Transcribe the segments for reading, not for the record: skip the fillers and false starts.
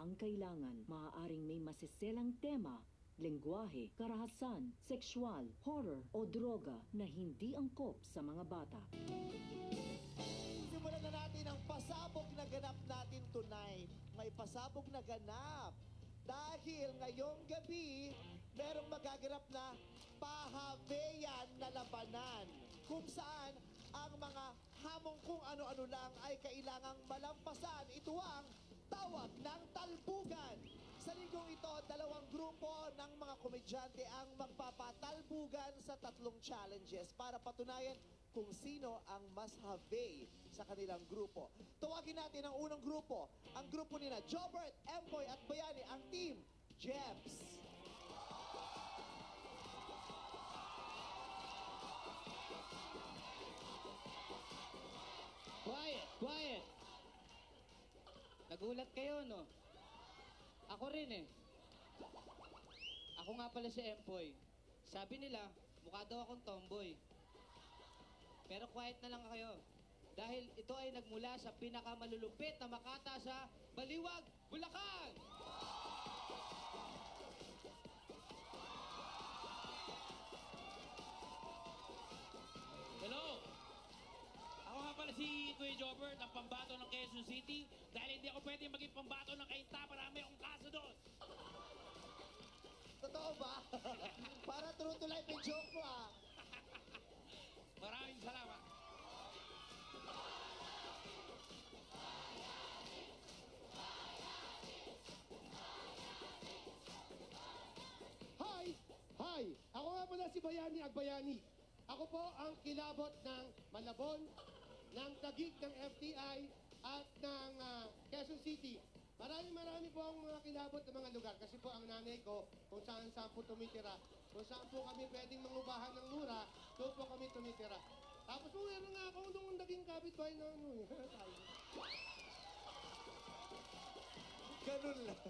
ang kailangan. Maaaring may masiselang tema, lengguwahe, karahasan, sexual, horror o droga na hindi angkop sa mga bata. Simulan na natin ang pasabog na ganap natin tonight. May pasabog na ganap. Dahil ngayong gabi, merong magaganap na pahabeyan na labanan. Kung saan ang mga hamong kung ano-ano lang ay kailangang malampasan. Ito ang tawag ng talbugan. Sa linggong ito, dalawang grupo ng mga komedyante ang magpapatalbugan sa tatlong challenges para patunayan kung sino ang mas have sa kanilang grupo. Tawagin natin ang unang grupo. Ang grupo nila, Jobert, Empoy at Bayani, ang team, Jeps. Quiet! Quiet! Nagulat kayo, no? Ako rin eh. Ako nga pala si Empoy. Sabi nila, mukha daw akong tomboy. Pero quiet na lang kayo. Dahil ito ay nagmula sa pinakamalulupit na makata sa Baliwag, Bulacan! Hello! Ako nga pala si Kuya Jobert, ang pambato ng Quezon City. Dahil hindi ako pwede maging pambato ng Kainta, marami akong kaso doon. Totoo ba? Para true to life yung joke mo, ah. Maraming salamat. Hi! Hi! Ako nga pala si Bayani Agbayani. Ako po ang kilabot ng Malabon, ng Taguig ng FTI at ng Quezon City. Marami po ang mga kilabot ng mga lugar kasi po ang nanay ko kung saan po tumitira. Kung saan po kami pwedeng mangubahan ng mura, doon po kami tumitira. Tapos po meron nga ako nung naging kapitbahay na ano. Ganun lang.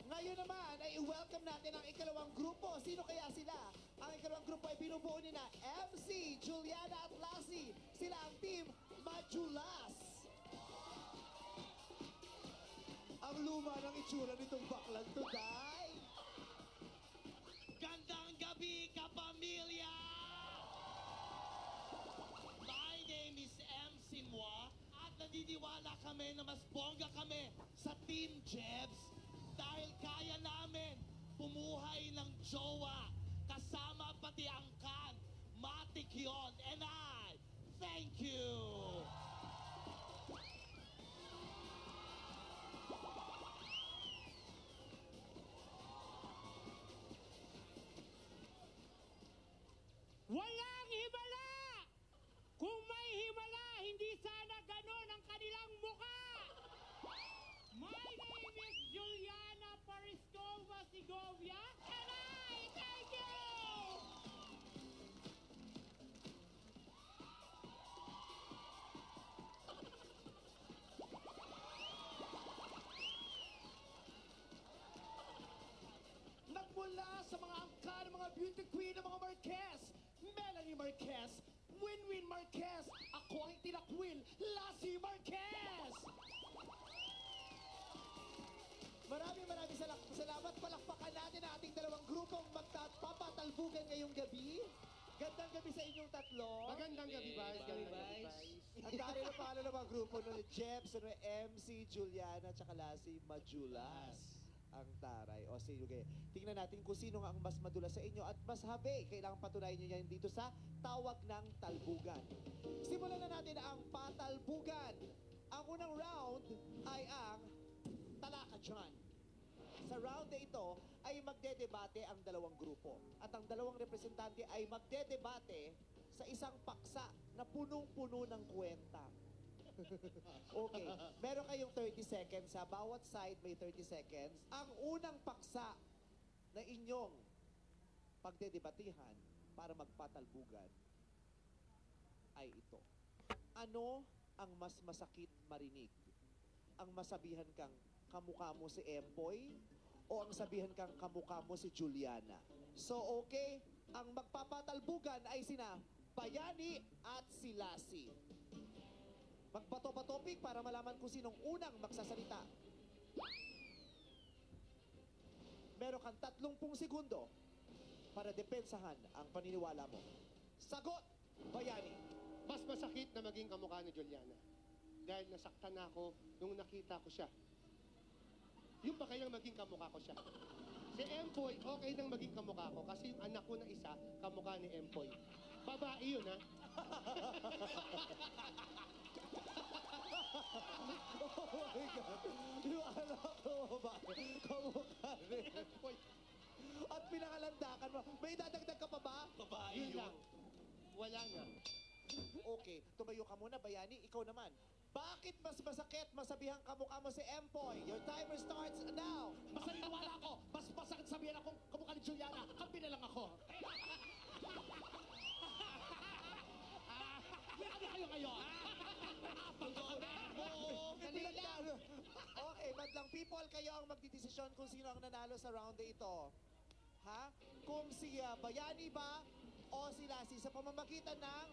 Ngayon naman ay i-welcome natin ang ikalawang grupo. Sino kaya sila? Ang ikalawang grupo ay binubuo ni na MC, Juliana at Lassie. Sila ang team Majulas. Ang luma ng itsura nitong baklang to, Day. Gandang gabi, kapamilya! My name is MC Moa at naniniwala kami na mas bongga kami sa Team Jebs dahil kaya namin pumuhay ng jowa kasama pati ang kan. Matik yun. And I thank you! Walang himala! Kung may himala, hindi sana ganon ang kanilang mukha! My name is Juliana Pariscova Segovia, and I thank you! Nagmula sa mga angka ng mga beauty queen ng mga Marquez, Melanie Marquez, Winwin Marquez, ako ang tinakwil, Lassie Marquez! Maraming salamat. Palakpakan natin ang ating dalawang grupong magpapatalbugan ngayong gabi. Gandang gabi sa inyong tatlo. Magandang gabi, Vice. Gabi, Vice. Ang dahil na pangalan ng mga grupo no, Jeps, MC, Juliana, tsaka Lassie, Majulas. Ang taray. O sige, tingnan natin kung sino nga ang mas madulas sa inyo at mas habe. Kailangan patunayan nyo yan dito sa tawag ng talbugan. Simulan na natin ang patalbugan. Ang unang round ay ang Talaka Dyan. Sa round na ito ay magdedebate ang dalawang grupo. At ang dalawang representante ay magdedebate sa isang paksa na punong-puno ng kwenta. Okay, meron kayong 30 seconds ha. Bawat side may 30 seconds. Ang unang paksa na inyong pagdedebatihan para magpatalbugan ay ito. Ano ang mas masakit marinig? Ang masabihan kang kamukha mo si Empoy o ang sabihan kang kamukha mo si Juliana? So okay, ang magpapatalbugan ay sina Bayani at si Lassie. Magbato-topic para malaman kung sinong unang magsasalita. Meron kang 30 segundo para depensahan ang paniniwala mo. Sagot, Bayani. Mas masakit na maging kamukha ni Juliana. Dahil nasaktan na ako nung nakita ko siya. Yung ba kayang maging kamukha ko siya? Si Empoy, okay nang maging kamukha ko kasi yung anak ko na isa, kamukha ni Empoy. Babae yun, ha? Oh my God. Yung anak ko ba? Kamukha ni Empoy. At pinakalandakan mo. May dadagdag ka pa ba? Babae Yun yun. lang. Wala na. Okay, tumayo ka muna, Bayani. Ikaw naman. Bakit mas masakit masabihang kamukha mo si Empoy? Your timer starts now. Mas naniniwala ako, mas masakit sabihin akong kamukha ni Juliana, kampi na lang ako. May ano kayo ngayon? Okay, madlang people, kayo ang magdidesisyon kung sino ang nanalo sa round na ito. Ha? Kung si Bayani ba o si Lassie sa pamamagitan ng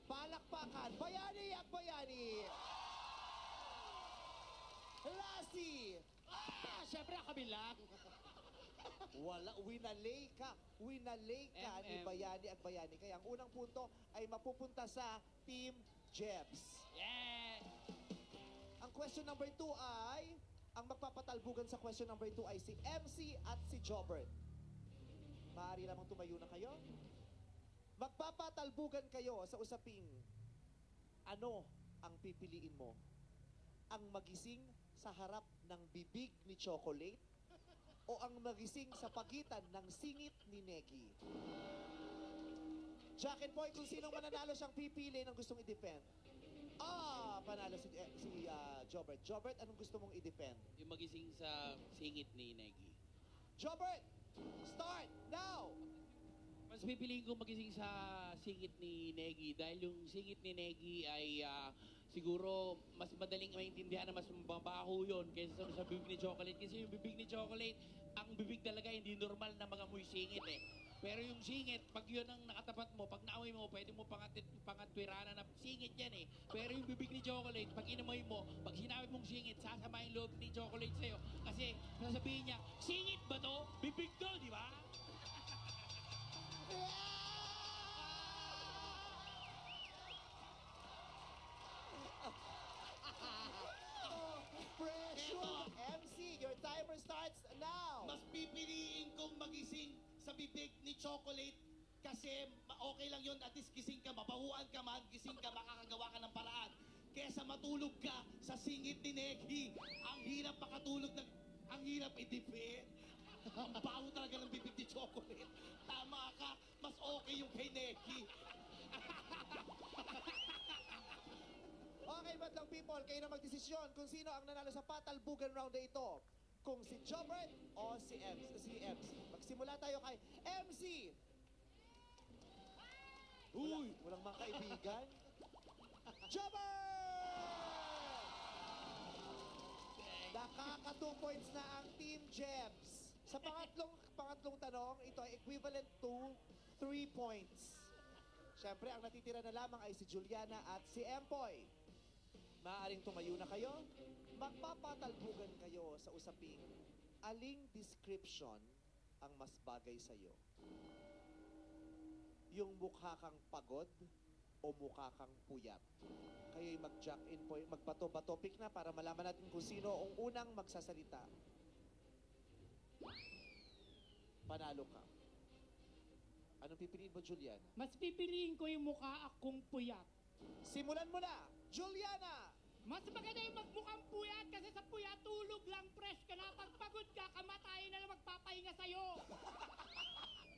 palakpakan. Bayani at Bayani! Lassie! Siyempre ang kabilang. Wala, winalay ka. Winalay ka ni MM. Bayani at Bayani. Kaya ang unang punto ay mapupunta sa Team Jebs. Yeah! Ang question number 2 ay, ang magpapatalbugan sa question number 2 ay si MC at si Jobert. Maaari lamang tumayo na kayo. Magpapatalbugan kayo sa usaping, ano ang pipiliin mo? Ang magising sa harap ng bibig ni Chocolate o ang magising sa pagitan ng singit ni Negi? Jack and Boy, kung sinong mananalo siyang pipili ng gustong i-defend? Panalo si Jobert. Jobert, anong gusto mong i-defend? Yung magising sa singit ni Negi. Jobert, start now! Mas pipiliin ko magising sa singit ni Negi dahil yung singit ni Negi ay siguro mas madaling maintindihan na mas mabaho yun kaysa sa bibig ni Chocolate. Kasi yung bibig ni Chocolate, ang bibig talaga hindi normal na mga muy singit eh. Pero yung singit, pag yun ang nakatapat mo, pag naamoy mo, pwede mo pangatwiranan na singit yan eh. Pero yung bibig ni Chocolate, pag inamoy mo, pag sinabi mong singit, sasama yung loob ni Chocolate sa'yo. Kasi sasabihin niya, singit ba to? Bibig to, di ba? Pressure! MC, your timer starts now! Mas pipiliin kong magising sa bibig ni Chocolate kasi okay lang yun, at least gising ka, mabahuan ka man, gising ka, makakagawa ka ng paraan. Kesa matulog ka sa singit ni Negi. Ang hirap makatulog, ang hirap i-defend. Ang baho talaga ng bibig ni Chocolate. Tama ka, mas okay yung kay Negi. Okay, madlang people, kayo na magdesisyon kung sino ang nanalo sa patalbugan round na ito. Kung si Jobert o si MC. Magsimula tayo kay MC. Walang mga kaibigan. Jobert! Nakaka 2 points na ang Team Jebs. Sa pangatlong tanong, ito ay equivalent to 3 points. Siyempre, ang natitira na lamang ay si Juliana at si Empoy. Maaaring tumayo na kayo. Magpapatalbugan kayo sa usaping aling description ang mas bagay sa'yo. Yung mukha kang pagod o mukha kang puyat. Kayo'y mag-jack in point, magbato-batopic na para malaman natin kung sino ang unang magsasalita. Panalo ka. Anong pipiliin mo, Juliana? Mas pipiliin ko yung mukha akong puyat. Simulan mo na! Juliana! Mas maganda yung magmukhang puyat kasi sa puyat tulog lang, fresh ka na. Pag pagod ka, kamatayin na lang magpapahinga sa'yo.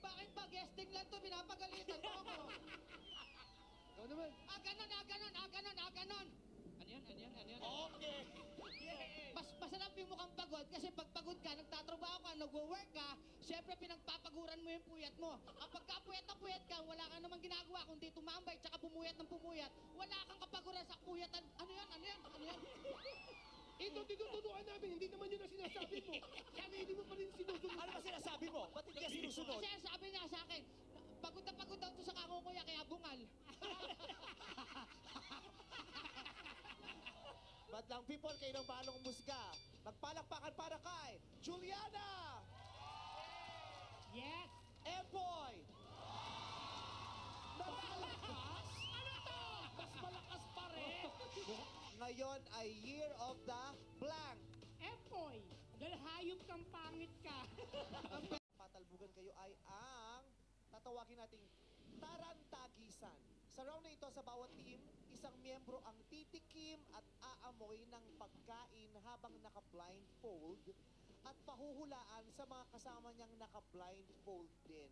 Bakit ba guesting lang to? Pinapagalitan mo ako. Ikaw naman. Ganon. Ano yan? Okay. Mas masarap yung mukhang pagod kasi pag pagod ka, nagtatrabaho ka, nagwo-work ka, syempre pinagpapaguran mo yung puyat mo. Kapag ka puyat na puyat ka, wala ka namang ginagawa kundi tumambay tsaka pumuyat ng pumuyat. Wala kang kapaguran sa puyatan. Ano yan? Ito, tinutunuan namin. Hindi naman yun ang sinasabi mo. Kaya hindi mo pa rin sinusunod. Ano ba sinasabi mo? Ba't hindi ka sinusunod? Kasi sabi niya sa akin, pagod na pagod daw to sa kakukuya kaya bungal. Madlang people, kayo ng balong musga. Magpalakpakan para kay Juliana! ngayon ay Year of the Blank. Empoy, dahil hayop kang pangit ka. Patalbugan kayo ay ang tatawagin nating tarantagisan. Sa round na ito, sa bawat team, isang miyembro ang titikim at aamoy ng pagkain habang naka-blindfold at pahuhulaan sa mga kasama niyang naka-blindfold din.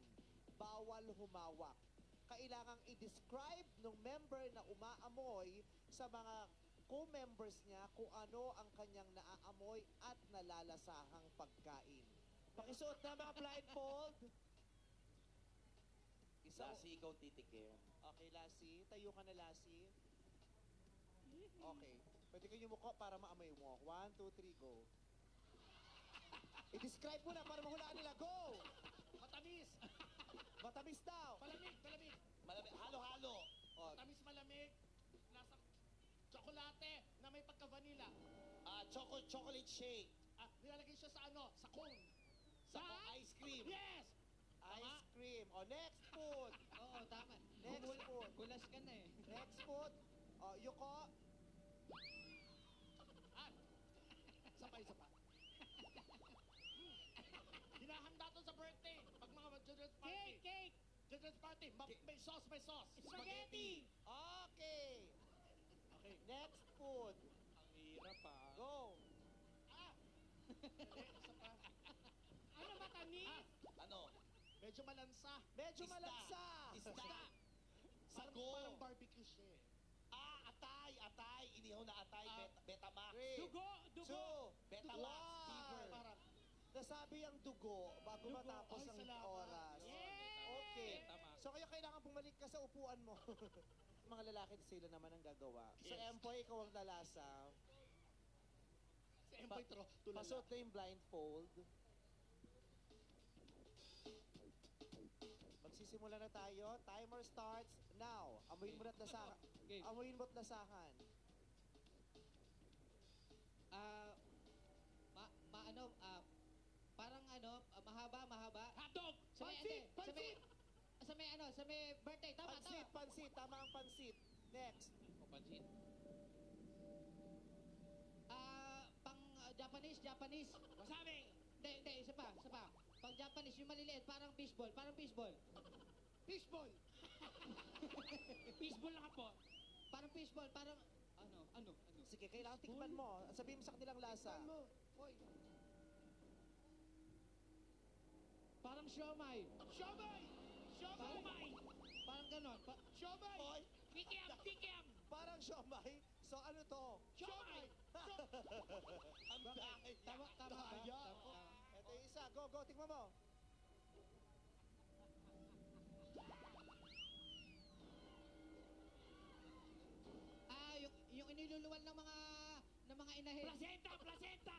Bawal humawak. Kailangang i-describe ng member na umaamoy sa mga co-members niya kung ano ang kanyang naaamoy at nalalasahang pagkain. Pakisuot na mga blindfold. Lassie, ikaw titikim. Okay, Lassie. Tayo ka na, Lassie. Okay. Pwede kayo yumuko para maamoy mo. 1, 2, 3, go. I-describe mo na para mahulaan nila. Go! Matamis! Matamis daw. Malamig, malamig. Malamig, halo-halo. Oh, Matamis malamig. Lasang tsokolate na may pagka-vanilla. Chocolate shake. Nilalagay siya sa ano? Sa cone. Sa ice cream. Yes! ice cream. O, next food. Oo, tama. Next food. Gulas ka na eh. Next food. O, Yuko. Isa pa, isa pa. Hinahanda to sa birthday. Pag mga children's party. Cake, cake, Children's party. May sauce, may sauce. spaghetti. Okay. Okay. Next food. Ang hirap Go. Isa pa. Ano matamis? Ano? Medyo malansa. Medyo Isda. malansa. Isda. Sago. Parang barbecue siya eh. Atay. Inihaw na atay. Betamax. 3, Dugo, dugo. 2, Betamax. Fever. Parang, nasabi ang dugo bago Dugo. matapos Ay, ang salamat. oras. Yeah! Okay. Betamax. So kayo kailangan bumalik ka sa upuan mo. Mga lalaki sila naman ang gagawa. So Yes. Empoy, ikaw ang lalasa. si Empoy tulala. Pasuot na yung blindfold. Magsisimula na tayo. Timer starts now. Amuyin mo na't lasahan. Okay. Amuyin mo't lasahan. Mahaba. Hotdog, Sa may, pansit, ate, pansit. sa may birthday. Tama. Pansit. Tama ang pansit. Next. O, pansit. Japanese. Wasabi. Hindi, isa pa. Pang Japanese, yung maliliit, parang fishball. Fishball. Fishball lang po. Parang fishball, parang, ano? Sige, kailangan tikman mo. Sabihin mo sa kanilang lasa. Tikman mo. Hoy. Parang siomay. Siomay. Siomay. Parang ganon. Siomay. Hoy, Tikiam. parang siomay. So ano to? Siomay. Ang dami. Tama ba? Daya. Ito yung isa. Go, tikman mo. Yung iniluluwan ng mga inahin. Placenta.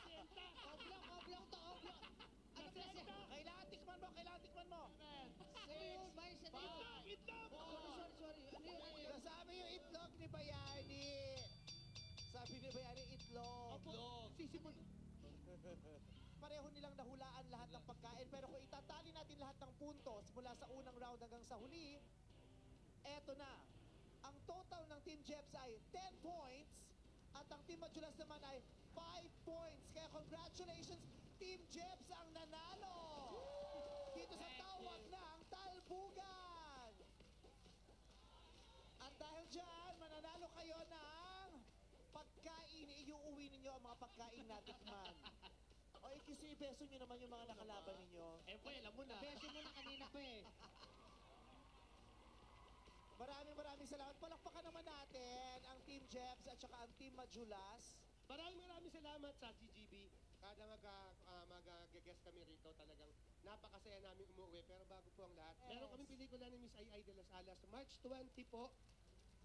Oblong to. Ano placenta? Kailangan tikman mo. Ano yun? Mais, ano yun? Itlog. Sorry. Ano yun? Nasabi yung itlog ni Bayani. Sabi ni Bayani, itlog. Sisipon. Pareho nilang nahulaan lahat ng pagkain. Pero kung itatali natin lahat ng puntos mula sa unang round hanggang sa huli, eto na. Ang total ng Team Jeps ay 10 points at ang Team Madulas naman ay 5 points. Kaya congratulations, Team Jeps ang nanalo! Dito sa tawag ng Talbugan! At dahil dyan, mananalo kayo ng pagkain. Iuuwi ninyo ang mga pagkain natikman. O ikisibeso nyo naman yung mga nakalaban ninyo. Empoy, alam mo na. Beso mo na kanina pa eh. Maraming salamat. Palakpakan naman natin ang Team Jeps at saka ang Team Madulas. Maraming salamat sa GGB. Kada mag-guest kami rito, talagang napakasaya namin umuwi. Pero bago po ang lahat, Yes. meron kaming pelikula ni Miss Ai de las Alas. March 20 po.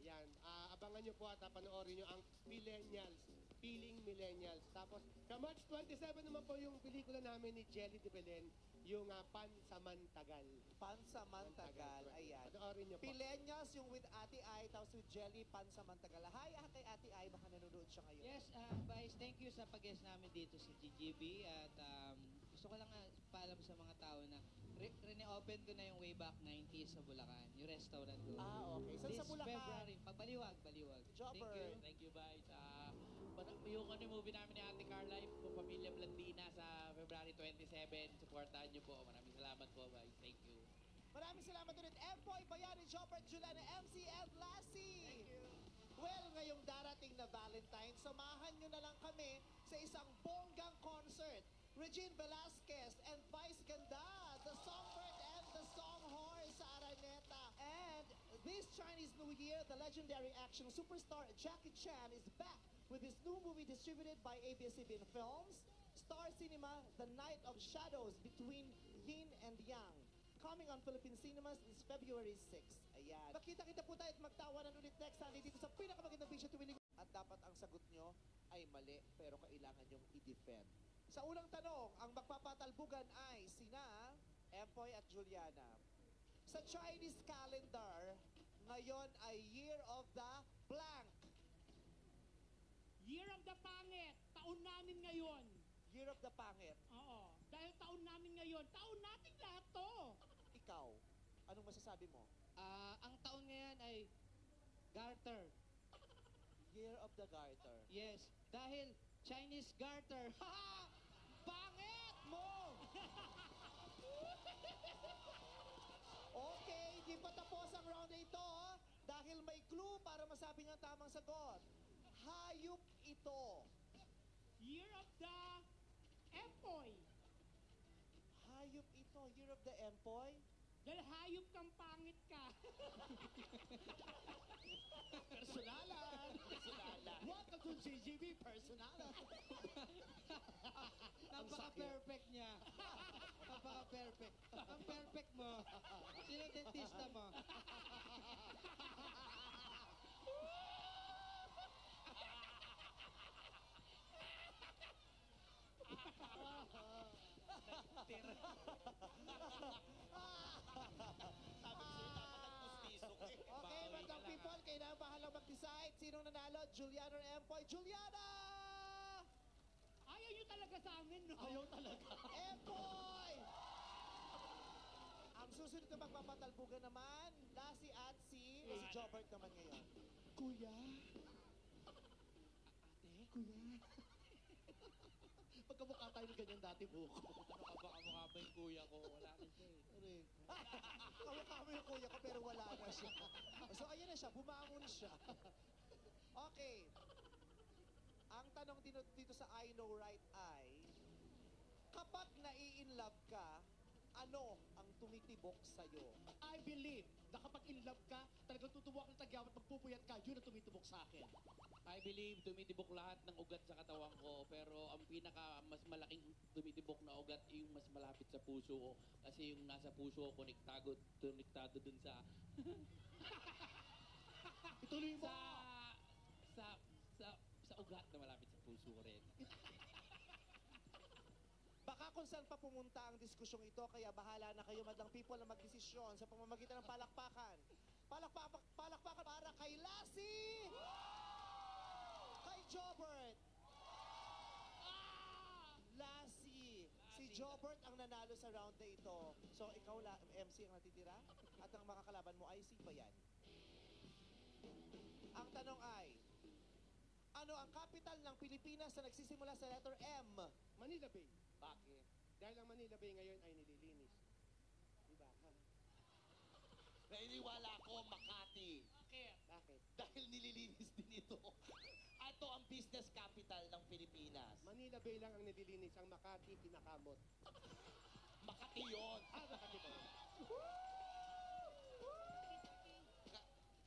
Yan, abangan nyo po at panoorin nyo ang Millennials. Feeling Millennials. Tapos, sa March 27 naman po yung pelikula namin ni Jelly de Belen, yung Pansamantagal. Pansamantagal. Ayan. Panoorin nyo po. Pilenias yung with Ate Ai, tapos with Jelly Pansamantagal. Hi, kay Ate Ai, baka nanonood siya ngayon. Yes, Vice, thank you sa pag-guest namin dito sa GGB at gusto ko lang paalam sa mga tao na Rene-open ko na yung way back 90s sa Bulacan, yung restaurant ko. Okay. Saan This sa Bulacan? February, Baliwag. Jobber. Thank you, bye. Yung ano, yung movie namin ni Ate Carla, yung Pamilya Blandina sa February 27. Supportahan niyo po. Maraming salamat po, bye. Thank you. Maraming salamat ulit. Empoy, Bayani, Jobber, Juliana, MC, and Lassie. Thank you. Well, ngayong darating na Valentine, samahan nyo na lang kami sa isang bonggang concert. Regine Velasquez and Vice Ganda, the Songbird and the Songhorse sa Araneta. And this Chinese New Year, the legendary action superstar Jackie Chan is back with his new movie distributed by ABS-CBN Films, Star Cinema, The Night of Shadows Between Yin and Yang. Coming on Philippine Cinemas is February 6. Ayan. Makita-kita po tayo at magtawanan ulit next Sunday dito sa pinakamagandang bisyo tuwing. At dapat ang sagot nyo ay mali, pero kailangan nyong i-defend. Sa unang tanong, ang magpapatalbugan ay sina Empoy at Juliana. Sa Chinese calendar, ngayon ay Year of the Blank. Year of the Pangit. Taon namin ngayon. Year of the Pangit. Oo. Dahil taon namin ngayon. Taon natin lahat to. Ikaw, anong masasabi mo? Ang taon ngayon ay Garter. Year of the Garter. Yes, dahil Chinese Garter. Ha! Pangit mo! Okay, di pa tapos ang round na ito, dahil may clue para masabi ng tamang sagot. Hayop ito. Year of the Empoy. Hayop ito. Year of the Empoy. Dahil hayop kang pangit ka. Personalan! Welcome to GGB Personalan! Napaka-perfect niya. Napaka-perfect. Ang perfect mo. Sino dentista mo? Okay, madlang people, kayo na ang bahalang mag-decide. Sinong nanalo? Juliana or Empoy? Juliana! Ayaw nyo talaga sa amin, no? Ayaw talaga. Empoy! Ang susunod na magpapatalbugan naman, Lassie at si Jobert naman ngayon. Kuya? Kuya? Pagkamukha tayo ng ganyan dati, buko. Ano ka ba? Kamukha ba yung kuya ko? Wala na siya eh. Kamukha mo yung kuya ko pero wala na siya. So ayan na siya, bumangon siya. Okay. Ang tanong dito sa I Know Right ay, kapag nai-inlove ka, ano ang tumitibok sa'yo? I believe na kapag in love ka, talagang tutubuak ng tagyaw at magpupuyat ka, yun ang tumitubok sa akin. I believe tumitibok lahat ng ugat sa katawan ko, pero ang pinaka mas malaking tumitibok na ugat yung mas malapit sa puso ko. Kasi yung nasa puso ko, konektado dun sa... Ituloy mo! sa ugat na malapit sa puso ko rin. Baka kung saan pa pumunta ang diskusyong ito, kaya bahala na kayo madlang people na magdesisyon sa pamamagitan ng palakpakan. Palakpakan para kay Lassie! Kay Jobert! Lassie! Si Jobert ang nanalo sa round na ito. So ikaw, MC, ang natitira? At ang makakalaban mo ay si Bayan. Ang tanong ay, ano ang capital ng Pilipinas na nagsisimula sa letter M? Manila Bay. Bakit? Dahil ang Manila Bay ngayon ay nililinis. Diba? Ha? Nainiwala ko, Makati. Bakit? Dahil nililinis din ito. Ito ang business capital ng Pilipinas. Manila Bay lang ang nililinis. Ang Makati, kinakamot. Makati yun. Makati ba?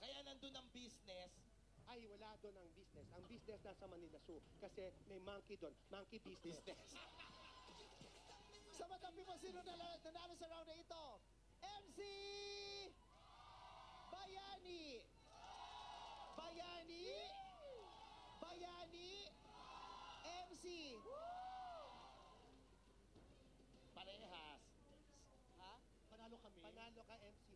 Kaya nandun ang business. Ay, wala doon ang business. Ang business nasa Manila Zoo. Kasi may monkey doon. Monkey business. Sa matang people, sino nanalo sa round na ito? MC! Bayani! Bayani! Bayani! MC! Parehas. Ha? Panalo kami. Panalo ka, MC.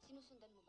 Sinusundan mo ba